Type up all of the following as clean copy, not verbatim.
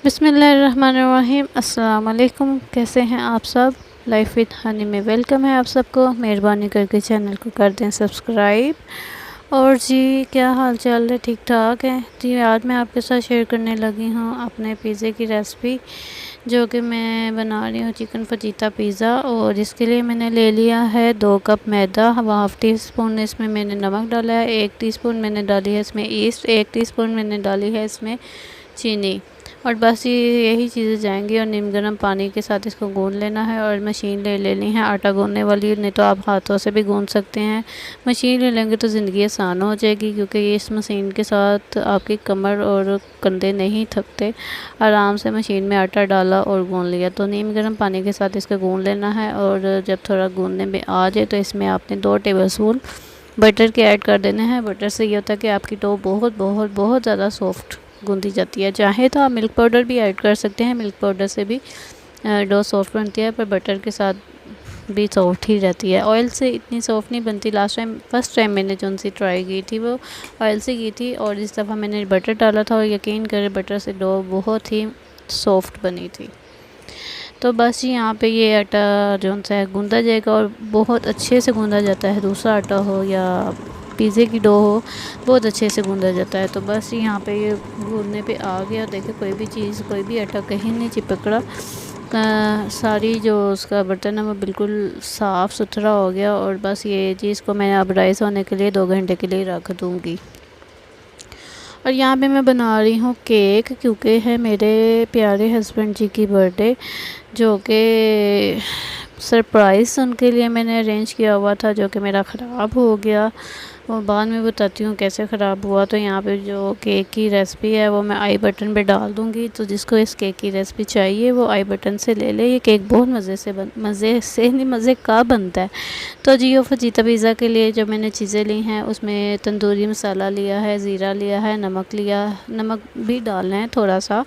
बिस्मिल्लाहिर्रहमानिर्रहीम। अस्सलाम वालेकुम। कैसे हैं आप सब? लाइफ विद हनी में वेलकम है आप सबको। मेहरबानी करके चैनल को कर दें सब्सक्राइब। और जी, क्या हाल चाल है? ठीक ठाक है जी। आज मैं आपके साथ शेयर करने लगी हूँ अपने पिज़्ज़े की रेसिपी, जो कि मैं बना रही हूँ चिकन फजीता पिज़्ज़ा। और इसके लिए मैंने ले लिया है 2 कप मैदा, हाफ़ टी स्पून इसमें मैंने नमक डाला है, 1 टीस्पून मैंने डाली है इसमें ईस्ट, 1 टीस्पून मैंने डाली है इसमें चीनी। और बस ये यही चीज़ें जाएंगी और नीम गर्म पानी के साथ इसको गूंद लेना है। और मशीन ले लेनी है आटा गूंदने वाली, नहीं तो आप हाथों से भी गूंद सकते हैं। मशीन ले लेंगे तो ज़िंदगी आसान हो जाएगी, क्योंकि ये इस मशीन के साथ आपकी कमर और कंधे नहीं थकते। आराम से मशीन में आटा डाला और गूंद लिया। तो नीम गर्म पानी के साथ इसको गूंद लेना है। और जब थोड़ा गूंदने में आ जाए तो इसमें आपने 2 टेबल स्पून बटर के ऐड कर देने हैं। बटर से ये होता है कि आपकी डो बहुत बहुत बहुत ज़्यादा सॉफ्ट गूंदी जाती है। चाहे तो आप मिल्क पाउडर भी ऐड कर सकते हैं, मिल्क पाउडर से भी डो सॉफ्ट बनती है, पर बटर के साथ भी सॉफ्ट ही रहती है। ऑयल से इतनी सॉफ्ट नहीं बनती। फर्स्ट टाइम मैंने जो सी ट्राई की थी वो ऑयल से की थी, और इस दफ़ा मैंने बटर डाला था और यकीन करें बटर से डो बहुत ही सॉफ्ट बनी थी। तो बस यहाँ पे ये आटा जो सा है गूंदा जाएगा, और बहुत अच्छे से गूंदा जाता है। दूसरा आटा हो या पिज़्ज़े की डो हो, बहुत अच्छे से गूंदा जाता है। तो बस यहाँ पे ये गूंदने पे आ गया। देखिए, कोई भी चीज़, कोई भी आटा कहीं नहीं चिपक रहा। सारी जो उसका बर्तन है वो बिल्कुल साफ़ सुथरा हो गया। और बस ये चीज़ को मैं अब राइस होने के लिए 2 घंटे के लिए रख दूँगी। और यहाँ पे मैं बना रही हूँ केक, क्योंकि है मेरे प्यारे हस्बैंड जी की बर्थडे, जो कि सरप्राइज़ उनके लिए मैंने अरेंज किया हुआ था, जो कि मेरा ख़राब हो गया। और बाद में बताती हूँ कैसे ख़राब हुआ। तो यहाँ पे जो केक की रेसिपी है वो मैं आई बटन पे डाल दूँगी। तो जिसको इस केक की रेसिपी चाहिए वो आई बटन से ले ले। ये केक बहुत मज़े का बनता है। तो जी, वो फजीता पिज़्ज़ा के लिए जो मैंने चीज़ें ली हैं, उसमें तंदूरी मसाला लिया है, ज़ीरा लिया है, नमक भी डालना है थोड़ा सा,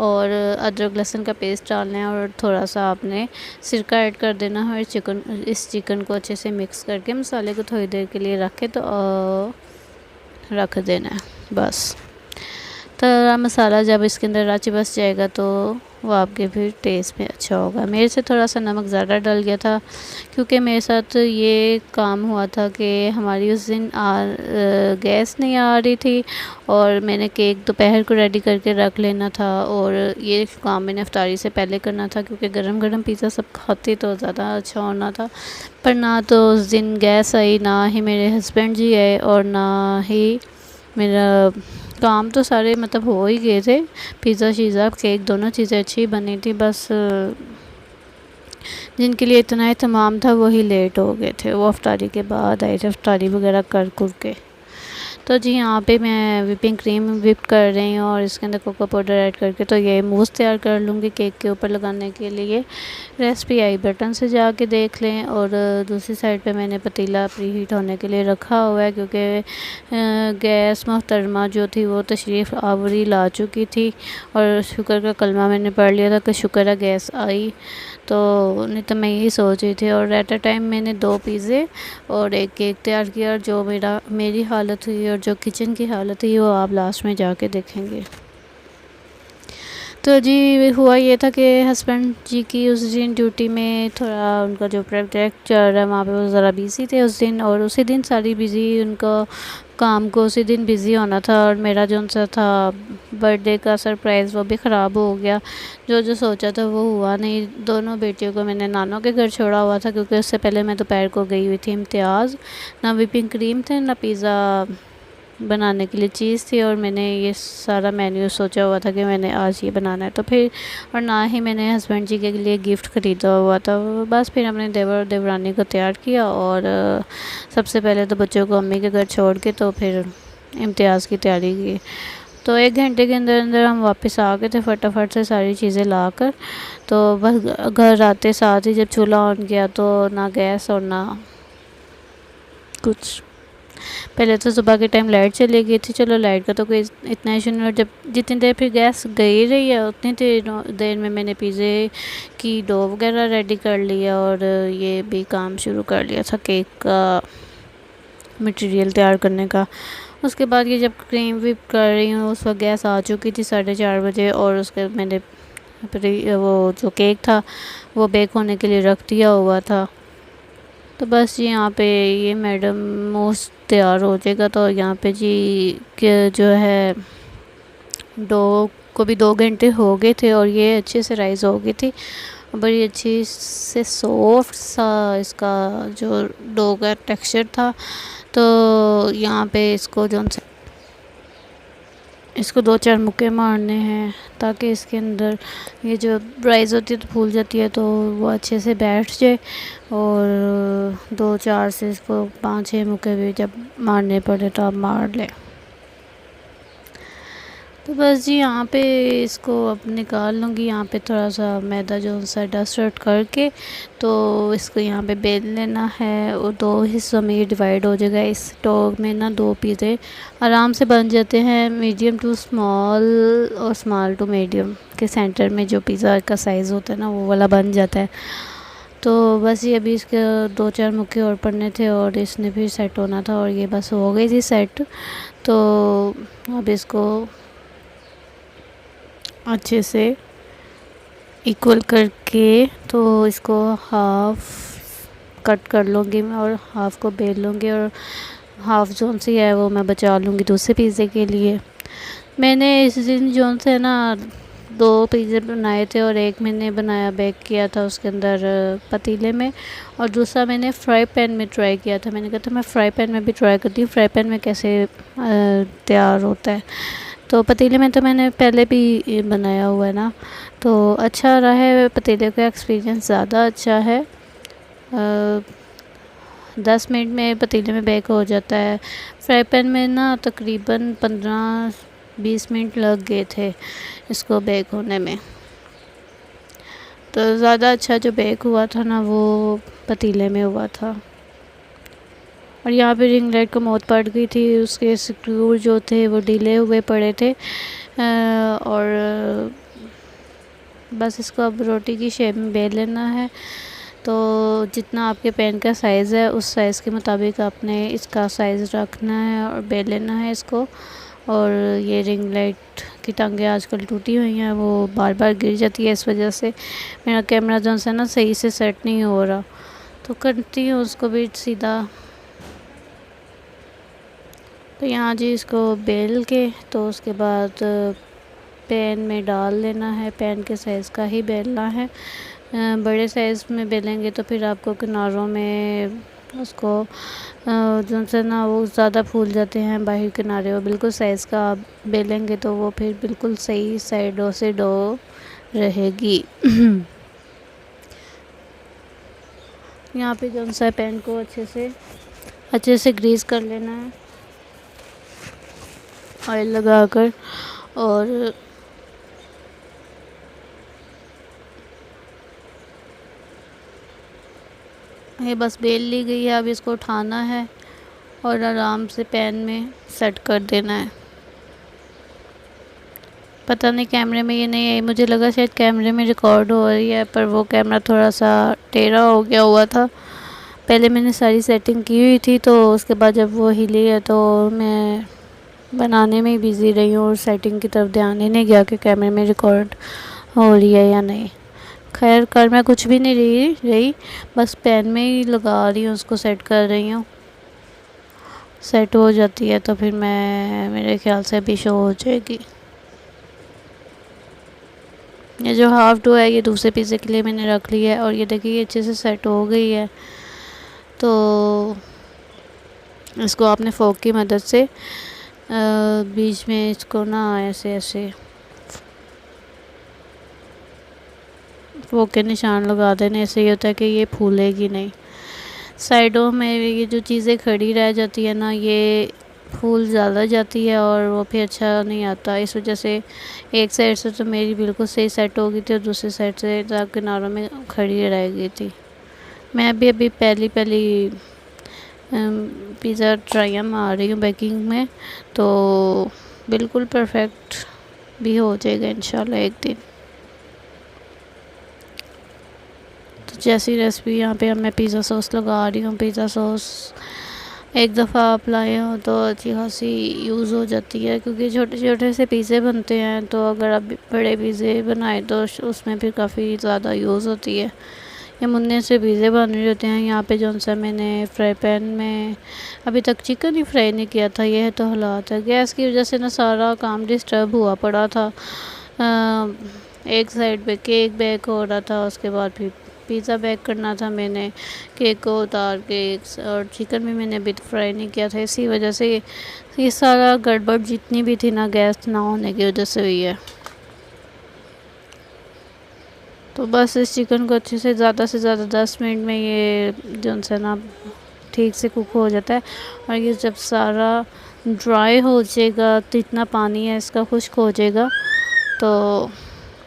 और अदरक लहसुन का पेस्ट डालना है, और थोड़ा सा आपने सिरका ऐड कर देना है। और इस चिकन को अच्छे से मिक्स करके मसाले को थोड़ी देर के लिए रख देना है बस। तो मसाला जब इसके अंदर रच बस जाएगा तो वो आपके फिर टेस्ट में अच्छा होगा। मेरे से थोड़ा सा नमक ज़्यादा डल गया था, क्योंकि मेरे साथ ये काम हुआ था कि हमारी उस दिन गैस नहीं आ रही थी, और मैंने केक दोपहर को रेडी करके रख लेना था। और ये काम मैंने इफ्तारी से पहले करना था, क्योंकि गरम गरम पिज़्ज़ा सब खाते तो ज़्यादा अच्छा होना था। पर ना तो उस दिन गैस आई, ना ही मेरे हस्बैंड जी आए, और ना ही मेरा काम तो सारे मतलब हो ही गए थे। पिज़्ज़ा शीज़ा केक दोनों चीज़ें अच्छी बनी थी, बस जिनके लिए इतना एहतमाम था वही लेट हो गए थे। वो इफ्तारी के बाद आए थे, इफ्तारी वगैरह कर के। तो जी, यहाँ पे मैं व्हिपिंग क्रीम व्हिप कर रही हूँ, और इसके अंदर कोको पाउडर ऐड करके तो ये मूस तैयार कर लूँगी केक के ऊपर लगाने के लिए। रेसिपी आई बटन से जाके देख लें। और दूसरी साइड पे मैंने पतीला प्री हीट होने के लिए रखा हुआ है, क्योंकि गैस मोहतरमा जो थी वो तशरीफ़ आवरी ला चुकी थी, और शुक्र का कलमा मैंने पढ़ लिया था कि शुक्र है गैस आई। तो नहीं तो मैं यही सोच रही थी। और एट अ टाइम मैंने 2 पिज़्ज़े और 1 केक तैयार किया। और जो मेरी हालत हुई और जो किचन की हालत हुई वो आप लास्ट में जाके देखेंगे। तो जी, हुआ ये था कि हस्बैंड जी की उस दिन ड्यूटी में थोड़ा उनका जो प्रोजेक्ट चल रहा है वहाँ पे वो ज़रा बिज़ी थे उस दिन, और उसी दिन सारी बिज़ी उनका काम को उसी दिन बिज़ी होना था। और मेरा जो सा था बर्थडे का सरप्राइज़ वो भी ख़राब हो गया। जो सोचा था वो हुआ नहीं। दोनों बेटियों को मैंने नानों के घर छोड़ा हुआ था, क्योंकि उससे पहले मैं दोपहर को गई हुई थी इम्तियाज़। ना व्हिपिंग क्रीम थे, ना पिज़्ज़ा बनाने के लिए चीज़ थी, और मैंने ये सारा मेन्यू सोचा हुआ था कि मैंने आज ये बनाना है। तो फिर, और ना ही मैंने हस्बैंड जी के लिए गिफ्ट ख़रीदा हुआ था। बस फिर अपने देवर और देवरानी को तैयार किया, और सबसे पहले तो बच्चों को अम्मी के घर छोड़ के तो फिर इम्तियाज़ की तैयारी की। तो 1 घंटे के अंदर अंदर हम वापस आ गए थे फटाफट से सारी चीज़ें लाकर। तो बस घर आते साथ ही जब चूल्हा ऑन किया तो ना गैस और ना कुछ। पहले तो सुबह के टाइम लाइट चली गई थी। चलो, लाइट का तो कोई इतना इशू नहीं। और जब जितनी देर फिर गैस गई रही है उतनी देर में मैंने पिज़्ज़े की डो वगैरह रेडी कर लिया, और ये भी काम शुरू कर लिया था केक का मटेरियल तैयार करने का। उसके बाद ये जब क्रीम व्हिप कर रही हूँ उस वक्त गैस आ चुकी थी 4:30 बजे, और उसके मैंने वो जो केक था वो बेक होने के लिए रख दिया हुआ था। तो बस जी यहाँ पे ये मैडम मोस्ट तैयार हो जाएगा, तो यहाँ पे जी के जो है डो को भी 2 घंटे हो गए थे और ये अच्छे से राइस हो गई थी। बड़ी अच्छी से सॉफ्ट सा इसका जो डो का टेक्सचर था। तो यहाँ पे इसको जो इसको 2-4 मुक्के मारने हैं ताकि इसके अंदर ये जो राइस होती है तो फूल जाती है, तो वो अच्छे से बैठ जाए। और 2-4 से इसको 5-6 मुक्के भी जब मारने पड़े तो आप मार लें। तो बस जी यहाँ पे इसको अब निकाल लूँगी। यहाँ पे थोड़ा सा मैदा जो सा डस्ट आउट करके तो इसको यहाँ पे बेल लेना है और 2 हिस्सों में ये डिवाइड हो जाएगा। इस डो में ना 2 पिज़्ज़े आराम से बन जाते हैं, मीडियम टू स्मॉल और स्मॉल टू मीडियम के सेंटर में जो पिज़्ज़ा का साइज़ होता है ना वो वाला बन जाता है। तो बस ये अभी इसके 2-4 मुक्के और पड़ने थे और इसने फिर सेट होना था और ये बस हो गई थी सेट। तो अब इसको अच्छे से इक्वल करके तो इसको हाफ़ कट कर लूँगी मैं और हाफ़ को बेल लूँगी और हाफ़ जोन सी है वो मैं बचा लूँगी दूसरे पिज़्ज़े के लिए। मैंने इस दिन जोन से ना 2 पिज़्ज़े बनाए थे और एक मैंने बनाया बेक किया था उसके अंदर पतीले में, और दूसरा मैंने फ्राई पैन में ट्राई किया था। मैंने कहा था मैं फ्राई पैन में भी ट्राई करती हूँ फ्राई पैन में कैसे तैयार होता है। तो पतीले में तो मैंने पहले भी बनाया हुआ है ना, तो अच्छा रहा है। पतीले का एक्सपीरियंस ज़्यादा अच्छा है। 10 मिनट में पतीले में बेक हो जाता है। फ्राई पैन में ना तकरीबन 15-20 मिनट लग गए थे इसको बेक होने में। तो ज़्यादा अच्छा जो बेक हुआ था ना वो पतीले में हुआ था। और यहाँ पे रिंग लाइट को मौत पड़ गई थी, उसके स्क्रू जो थे वो ढीले हुए पड़े थे। और बस इसको अब रोटी की शेप में बेल लेना है। तो जितना आपके पैन का साइज़ है उस साइज़ के मुताबिक आपने इसका साइज़ रखना है और बेल लेना है इसको। और ये रिंग लाइट की टांगें आजकल टूटी हुई हैं, वो बार बार गिर जाती है, इस वजह से मेरा कैमरा जो है ना सही से सेट नहीं हो रहा। तो करती हूँ उसको भी सीधा। तो यहाँ जी इसको बेल के तो उसके बाद पैन में डाल लेना है। पैन के साइज़ का ही बेलना है। बड़े साइज़ में बेलेंगे तो फिर आपको किनारों में उसको जो से ना वो ज़्यादा फूल जाते हैं बाहर किनारे, वो बिल्कुल साइज़ का आप बेलेंगे तो वो फिर बिल्कुल सही साइडों से डो रहेगी। यहाँ पे जो सा पैन को अच्छे से ग्रीस कर लेना है ऑयल लगाकर। और ये बस बेल ली गई है, अब इसको उठाना है और आराम से पैन में सेट कर देना है। पता नहीं कैमरे में ये नहीं है, मुझे लगा शायद कैमरे में रिकॉर्ड हो रही है, पर वो कैमरा थोड़ा सा टेढ़ा हो गया हुआ था। पहले मैंने सारी सेटिंग की हुई थी, तो उसके बाद जब वो हिली है तो मैं बनाने में ही बिज़ी रही हूँ और सेटिंग की तरफ ध्यान ही नहीं गया कि कैमरे में रिकॉर्ड हो रही है या नहीं। खैर कर मैं कुछ भी नहीं रही, बस पैन में ही लगा रही हूँ, उसको सेट कर रही हूँ। सेट हो जाती है तो फिर मैं मेरे ख्याल से अभी शो हो जाएगी। ये जो हाफ़ डो है ये दूसरे पिज़्ज़े के लिए मैंने रख लिया है और ये देखिए ये अच्छे से सेट हो गई है। तो इसको आपने फोक की मदद से बीच में इसको ना ऐसे ऐसे फोक के निशान लगा देने, ऐसे ही होता है कि ये फूलेगी नहीं। साइडों में ये जो चीज़ें खड़ी रह जाती है ना ये फूल ज़्यादा जाती है और वो फिर अच्छा नहीं आता। इस वजह से एक साइड से तो मेरी बिल्कुल सही सेट हो गई थी और दूसरी साइड से किनारों में खड़ी रह गई थी। मैं भी अभी पहली पिज़्ज़ा ट्राई मार रही हूँ बेकिंग में, तो बिल्कुल परफेक्ट भी हो जाएगा इंशाल्लाह एक दिन। तो जैसी रेसिपी यहाँ पे मैं पिज़्ज़ा सॉस लगा रही हूँ। पिज़्ज़ा सॉस एक दफ़ा आप लाए हो तो अच्छी खासी यूज़ हो जाती है, क्योंकि छोटे छोटे से पिज़्ज़े बनते हैं, तो अगर आप बड़े पिज़्ज़े बनाए तो उसमें भी काफ़ी ज़्यादा यूज़ होती है। ये मुन्ने से पिज़्ज़े बन रहे होते हैं। यहाँ पे जौन सा मैंने फ्राई पैन में अभी तक चिकन ही फ्राई नहीं किया था। यह तो हालात है, गैस की वजह से ना सारा काम डिस्टर्ब हुआ पड़ा था। एक साइड पे केक बेक हो रहा था, उसके बाद फिर पिज़्ज़ा बेक करना था मैंने, केक को उतार के, और चिकन भी मैंने अभी फ्राई नहीं किया था। इसी वजह से ये सारा गड़बड़ जितनी भी थी ना गैस ना होने की वजह से हुई है। तो बस इस चिकन को अच्छे से ज़्यादा 10 मिनट में ये जो है ना ठीक से कुक हो जाता है। और ये जब सारा ड्राई हो जाएगा, तो इतना पानी है इसका खुश्क हो जाएगा, तो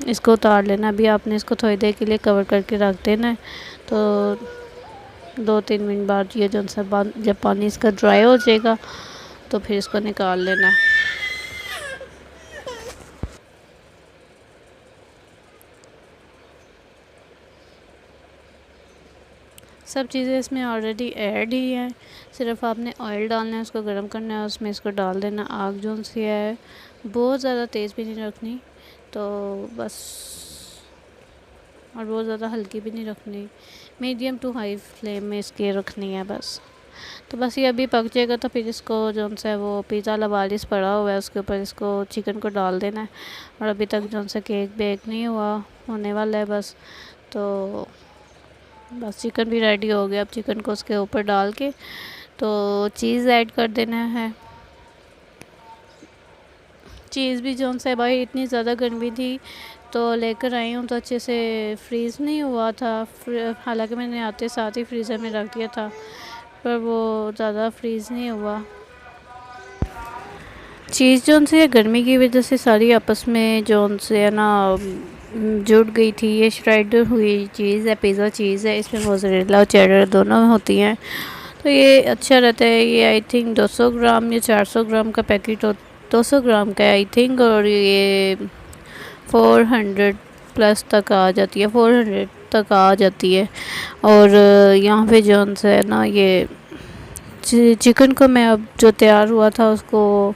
इसको उतार लेना। अभी आपने इसको थोड़ी देर के लिए कवर करके रख देना है। तो 2-3 मिनट बाद ये जो सा जब पानी इसका ड्राई हो जाएगा तो फिर इसको निकाल लेना है। सब चीज़ें इसमें ऑलरेडी ऐड ही हैं, सिर्फ आपने ऑयल डालना है, उसको गर्म करना है, उसमें इसको डाल देना। आग जो सी है बहुत ज़्यादा तेज़ भी नहीं रखनी, तो बस, और बहुत ज़्यादा हल्की भी नहीं रखनी, मीडियम टू हाई फ्लेम में इसकी रखनी है बस। तो बस ये अभी पक जाएगा तो फिर इसको जो सा है वो पिज़्ज़ा लवारिस पड़ा हुआ है उसके ऊपर इसको चिकन को डाल देना है। और अभी तक जो सा केक बेक नहीं हुआ, होने वाला है बस। तो बस चिकन भी रेडी हो गया। अब चिकन को उसके ऊपर डाल के तो चीज़ ऐड कर देना है। चीज़ भी जो सा है भाई इतनी ज़्यादा गर्मी थी तो लेकर आई हूँ, तो अच्छे से फ्रीज़ नहीं हुआ था। हालांकि मैंने आते साथ ही फ्रीज़र में रख दिया था, पर वो ज़्यादा फ्रीज़ नहीं हुआ। चीज़ जो से गर्मी की वजह से सारी आपस में जो से है ना जुड़ गई थी। ये श्रेड हुई चीज़ है, पिज़्ज़ा चीज़ है, इसमें मोज़रेला और चेडर दोनों होती हैं, तो ये अच्छा रहता है। ये आई थिंक 200 ग्राम या 400 ग्राम का पैकेट हो, 200 ग्राम का आई थिंक, और ये 400 प्लस तक आ जाती है, 400 तक आ जाती है। और यहाँ पे जो है ना ये चिकन को मैं अब जो तैयार हुआ था उसको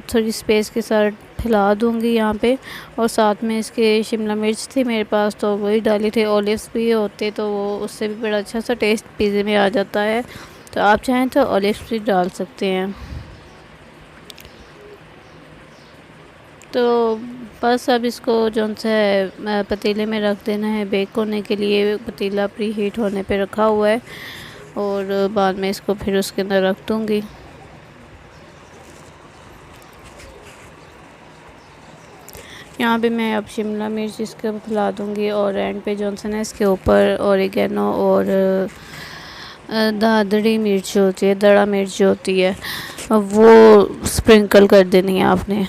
थोड़ी स्पेस के साथ फैला दूँगी यहाँ पे। और साथ में इसके शिमला मिर्च थी मेरे पास, तो वही डाली थी। ऑलिव्स भी होते तो वो उससे भी बड़ा अच्छा सा टेस्ट पिज़्ज़े में आ जाता है, तो आप चाहें तो ऑलिव्स भी डाल सकते हैं। तो बस अब इसको जो है पतीले में रख देना है बेक होने के लिए। पतीला प्री हीट होने पे रखा हुआ है, और बाद में इसको फिर उसके अंदर रख दूँगी। यहाँ पे मैं अब शिमला मिर्च इसके ऊपर फैला दूँगी, और एंड पे जॉनसन है इसके ऊपर ऑरिगेनो और दादड़ी मिर्च होती है, दड़ा मिर्च जो होती है वो स्प्रिंकल कर देनी है आपने।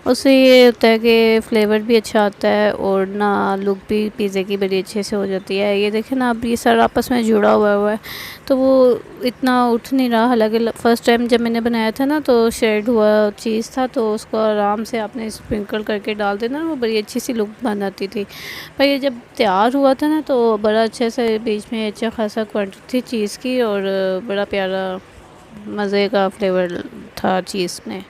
उससे ये होता है कि फ़्लेवर भी अच्छा आता है, और ना लुक भी पिज़्ज़े की बड़ी अच्छे से हो जाती है। ये देखें ना, अब ये सारा आपस में जुड़ा हुआ है, तो वो इतना उठ नहीं रहा। हालांकि फ़र्स्ट टाइम जब मैंने बनाया था ना तो शेड हुआ चीज़ था, तो उसको आराम से आपने स्प्रिंकल करके डाल देना, वो बड़ी अच्छी सी लुक बन आती थी। पर ये जब तैयार हुआ था ना तो बड़ा अच्छे से बीच में अच्छा खासा क्वान्टिटी थी चीज़ की, और बड़ा प्यारा मज़े का फ्लेवर था चीज़ में।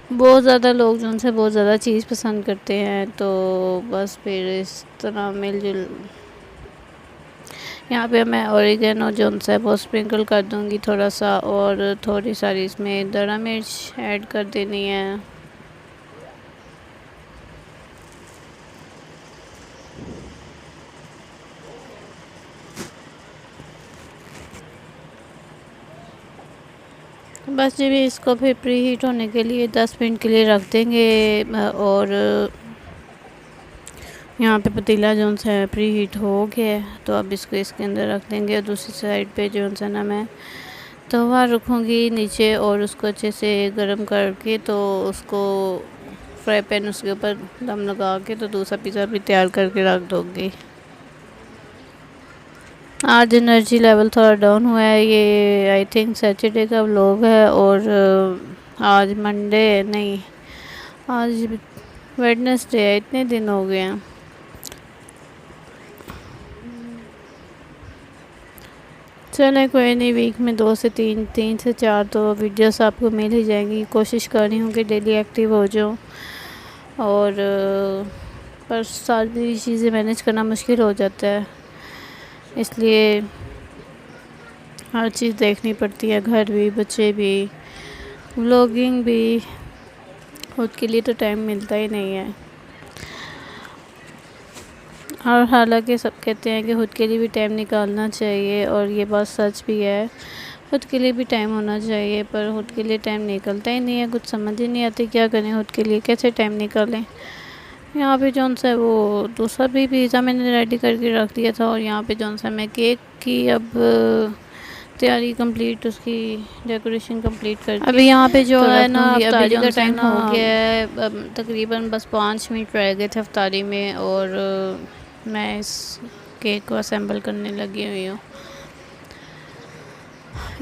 बहुत ज़्यादा लोग जो उनसे बहुत ज़्यादा चीज़ पसंद करते हैं, तो बस फिर इस तरह मिलजुल यहाँ पे मैं ऑरिगेनो जो है वो स्प्रिंकल कर दूँगी थोड़ा सा, और थोड़ी सारी इसमें दड़ा मिर्च ऐड कर देनी है। बस जब इसको फिर प्री हीट होने के लिए 10 मिनट के लिए रख देंगे। और यहाँ पे पतीला जो है प्री हीट हो गया है, तो अब इसको इसके अंदर रख देंगे। और दूसरी साइड पे जो है ना मैं तवा रखूँगी नीचे, और उसको अच्छे से गर्म करके तो उसको फ्राई पैन उसके ऊपर दम लगा के तो दूसरा पिज़्ज़ा भी तैयार करके रख दूँगी। आज एनर्जी लेवल थोड़ा डाउन हुआ है। ये आई थिंक सैटरडे का व्लॉग है, और आज मंडे नहीं, आज वेडनेसडे है। इतने दिन हो गए हैं। चलें कोई नहीं, वीक में 2 से 3 से 4 तो वीडियोस आपको मिल ही जाएंगी। कोशिश कर रही हूँ कि डेली एक्टिव हो जाऊँ, और पर सारी चीज़ें मैनेज करना मुश्किल हो जाता है, इसलिए हर चीज़ देखनी पड़ती है, घर भी, बच्चे भी, व्लॉगिंग भी। खुद के लिए तो टाइम मिलता ही नहीं है। और हालांकि सब कहते हैं कि खुद के लिए भी टाइम निकालना चाहिए, और ये बात सच भी है, खुद के लिए भी टाइम होना चाहिए, पर खुद के लिए टाइम निकलता ही नहीं है। कुछ समझ ही नहीं आती क्या करें, खुद के लिए कैसे टाइम निकालें। यहाँ पे जौन सा है वो दूसरा भी पिज़्ज़ा मैंने रेडी करके रख दिया था, और यहाँ पे जौन सा मैं केक की अब तैयारी कंप्लीट, उसकी डेकोरेशन कंप्लीट कर अभी यहाँ पे जो है ना अफ्तारी का टाइम हो गया है। तकरीबन बस 5 मिनट रह गए थे अफ्तारी में, और मैं इस केक को असेंबल करने लगी हुई हूँ।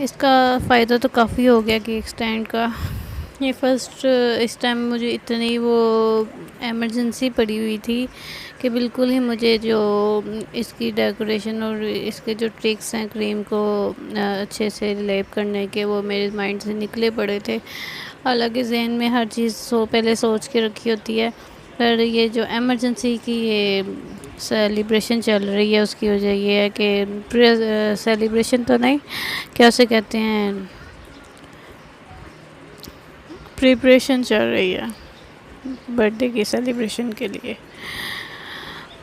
इसका फ़ायदा तो काफ़ी हो गया केक स्टैंड का। ये फ़र्स्ट इस टाइम मुझे इतनी वो एमरजेंसी पड़ी हुई थी कि बिल्कुल ही मुझे जो इसकी डेकोरेशन और इसके जो ट्रिक्स हैं क्रीम को अच्छे से लेप करने के, वो मेरे माइंड से निकले पड़े थे। हालांकि जहन में हर चीज़ पहले सोच के रखी होती है, पर ये जो एमरजेंसी की ये सेलिब्रेशन चल रही है, उसकी वजह ये है कि सेलिब्रेशन तो नहीं, क्या से कहते हैं, प्रिपरेशन चल रही है बर्थडे की सेलिब्रेशन के लिए।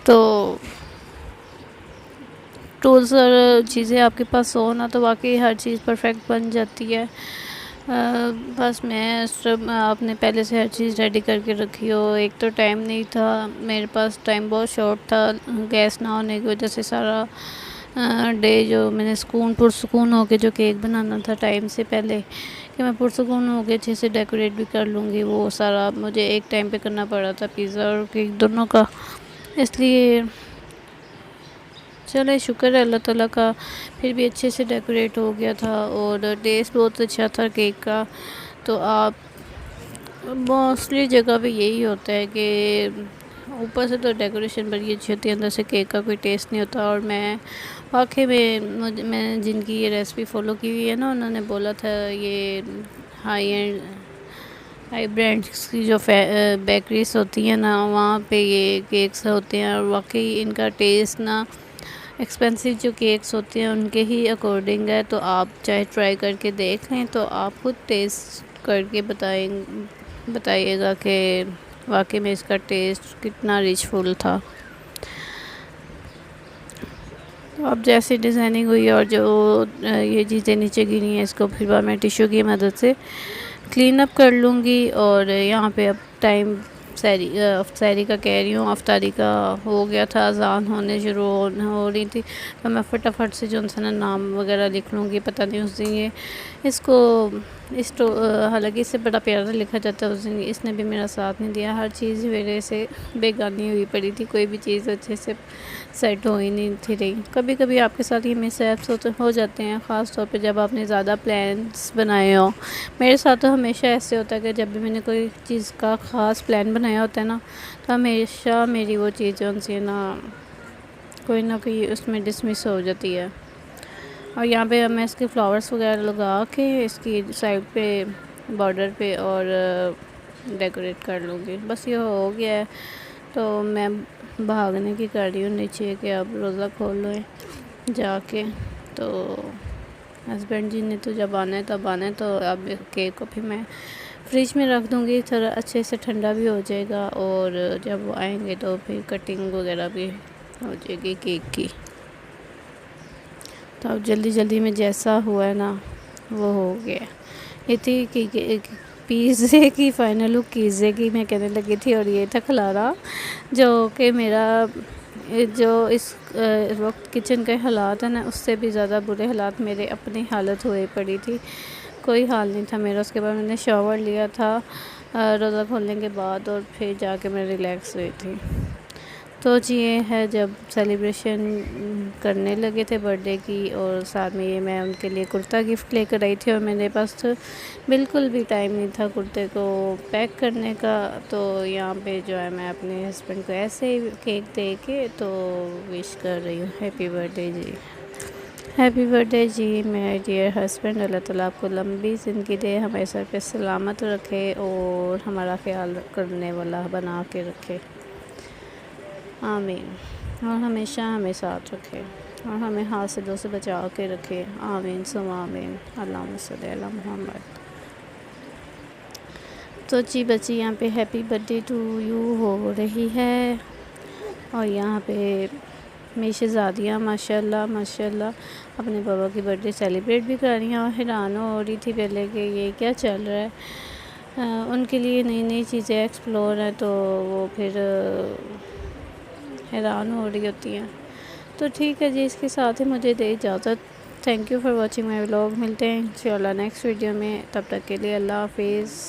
तो टूल्स और चीज़ें आपके पास हो ना, तो वाकई हर चीज़ परफेक्ट बन जाती है। बस मैं सब आपने पहले से हर चीज़ रेडी करके रखी हो। एक तो टाइम नहीं था मेरे पास, टाइम बहुत शॉर्ट था, गैस ना होने की वजह से सारा डे जो मैंने पुरसुकून होके जो केक बनाना था टाइम से पहले, कि मैं पुरसुकून होके अच्छे से डेकोरेट भी कर लूँगी, वो सारा मुझे एक टाइम पे करना पड़ा था, पिज़्ज़ा और केक दोनों का। इसलिए चले शुक्र है अल्लाह ताला का, फिर भी अच्छे से डेकोरेट हो गया था, और टेस्ट बहुत अच्छा था केक का। तो आप मोस्टली जगह पे यही होता है कि ऊपर से तो डेकोरेशन बड़ी अच्छी होती है, अंदर से केक का कोई टेस्ट नहीं होता। और मैं वाकई में मैंने जिनकी ये रेसिपी फॉलो की हुई है ना, उन्होंने बोला था ये हाई ब्रांड्स की जो बेकरीज होती हैं ना, वहाँ पे ये केक्स होते हैं, और वाकई इनका टेस्ट ना एक्सपेंसिव जो केक्स होते हैं उनके ही अकॉर्डिंग है। तो आप चाहे ट्राई करके देख लें, तो आप खुद टेस्ट करके बताइएगा कि वाकई में इसका टेस्ट कितना रिचफुल था। तो अब जैसे डिज़ाइनिंग हुई और जो ये चीज़ें नीचे गिरी हैं, इसको फिर मैं टिश्यू की मदद से क्लीन अप कर लूँगी। और यहाँ पे अब टाइम सैरी का कह रही हूँ, अफ्तारी का हो गया था, अजान होने शुरू हो रही थी, तो मैं फटाफट से जो सा नाम वगैरह लिख लूँगी। पता नहीं उस दिन ये इसको हालांकि इससे बड़ा प्यारा लिखा जाता है, उस दिन इसने भी मेरा साथ नहीं दिया, हर चीज़ मेरे से बेगानी हुई पड़ी थी, कोई भी चीज़ अच्छे से सेट हो ही नहीं थी रही। कभी कभी आपके साथ ये मिसहैप्स हो जाते हैं, ख़ास तौर पे जब आपने ज़्यादा प्लान्स बनाए हो। मेरे साथ तो हमेशा ऐसे होता है कि जब भी मैंने कोई चीज़ का ख़ास प्लान बनाया होता है ना, तो हमेशा मेरी वो चीज़ उनसे ना कोई उसमें डिसमिस हो जाती है। और यहाँ पे मैं इसके फ्लावर्स वगैरह लगा के इसकी साइड पे बॉर्डर पे और डेकोरेट कर लूँगी। बस ये हो गया है, तो मैं भागने की कर रही हूँ नीचे कि अब रोज़ा खोल लो जाके। तो हस्बैंड जी ने तो जब आना है तब आना है, तो अब केक को फिर मैं फ्रिज में रख दूँगी, थोड़ा अच्छे से ठंडा भी हो जाएगा, और जब वो आएंगे तो फिर कटिंग वगैरह भी हो जाएगी केक की। तो अब जल्दी जल्दी में जैसा हुआ है ना वो हो गया। ये थी कि पिज़्ज़े की फ़ाइनल लुक पिज़्ज़े की मैं कहने लगी थी, और ये था खलारा, जो कि मेरा जो इस वक्त किचन के हालात है ना, उससे भी ज़्यादा बुरे हालात मेरे अपनी हालत हुए पड़ी थी। कोई हाल नहीं था मेरा। उसके बाद मैंने शावर लिया था रोज़ा खोलने के बाद, और फिर जाके मैं रिलैक्स हुई थी। तो जी ये है जब सेलिब्रेशन करने लगे थे बर्थडे की, और साथ में ये मैं उनके लिए कुर्ता गिफ्ट लेकर आई थी, और मेरे पास तो बिल्कुल भी टाइम नहीं था कुर्ते को पैक करने का। तो यहाँ पे जो है मैं अपने हस्बैंड को ऐसे ही केक दे के तो विश कर रही हूँ, हैप्पी बर्थडे जी। हैप्पी बर्थडे जी मेरे डियर हस्बैंड। अल्लाह ताला आपको लंबी ज़िंदगी दे, हमेशा पे सलामत रखे और हमारा ख्याल करने वाला बना के रखे, आमीन। और हमेशा हमें साथ रखे और हमें हासिलों से बचा के रखे, आमीन सुम आमीन। अल्लाहुम्मा सल्ली अला मुहम्मद। तो जी बच्ची यहाँ पे हैप्पी बर्थडे टू यू हो रही है और यहाँ पे मेरी शहज़ादियाँ माशाल्लाह माशाल्लाह अपने पापा की बर्थडे सेलिब्रेट भी कर रही हैं और हैरान हो रही थी पहले कि ये क्या चल रहा है। उनके लिए नई नई चीज़ें एक्सप्लोर हैं तो वो फिर हैरान हो रही होती हैं। तो ठीक है जी, इसके साथ ही मुझे दे इजाज़त। Thank you for watching my vlog. मिलते हैं इंशाल्लाह नेक्स्ट वीडियो में, तब तक के लिए अल्लाह हाफिज़।